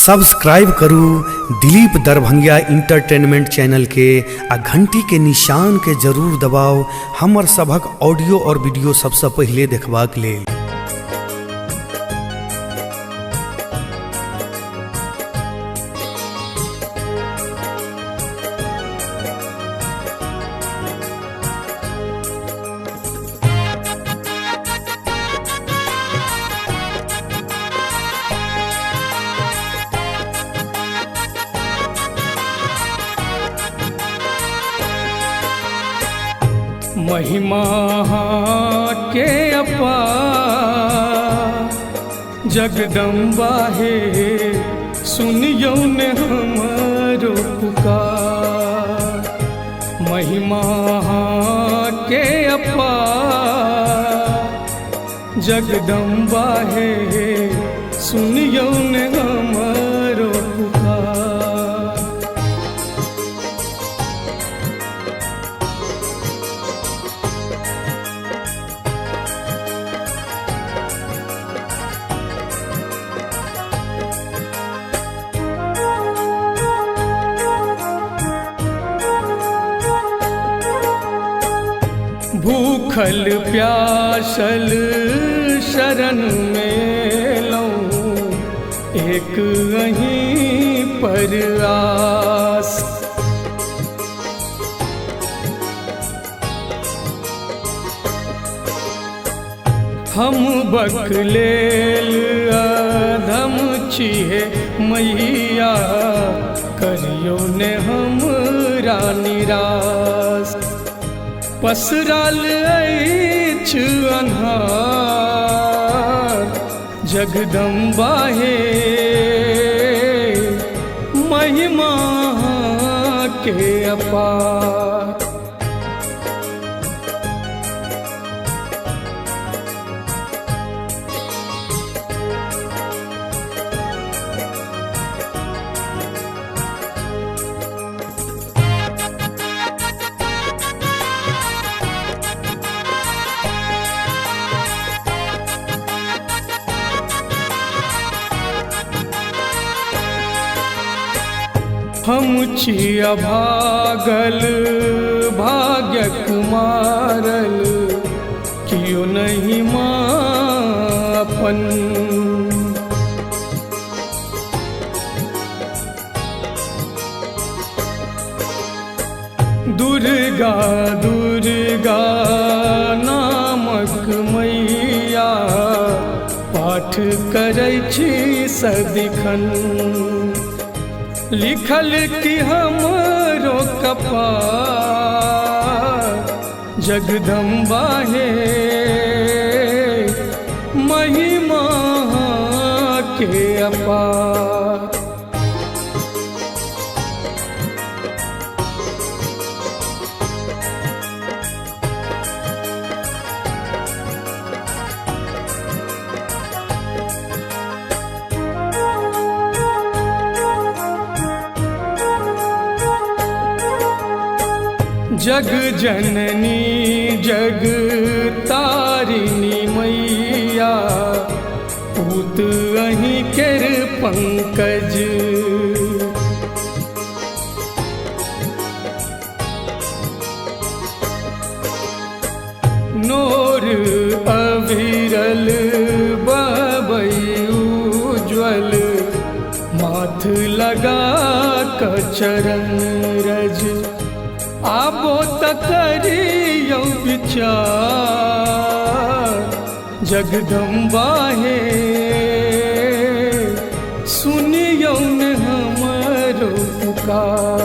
Subscribe करू दिलीप दरभंगिया entertainment channel के आ घंटी के निशान के जरूर दबाओ हमर सबक ऑडियो और वीडियो सबसे पहले देखबाक लेल। महिमा के अपार जगदम्बा हे सुनियो ने हमारो पुकार। महिमा के अपार जगदम्बा हे सुनियो ने हमारो पुकार। भूखल प्यासल शरण में लऊं एक अहीं पर आस। हम बकलेल अधम छिहे मैया करियो ने हमरा निराश। पसराल ऐछ अन्हार जगदम्बा हे महिमा के अपार। हम छिया भागल भाग्यक मारल कियो नहीं मापन। दुर्गा दुर्गा नामक मैया पाठ करै छी सदिखन। लिखल कि हमरो कपार जगदम्बा हे महिमा के अपार। जग जननी जग तारिणी मैया पूत अहीं केर पंकज। नोर अविरल बबई उज्ज्वल माथ लगा क चरण रज। आबो तकरियो विचार जगदम्बा हे सुनियो ने हमरो पुकार।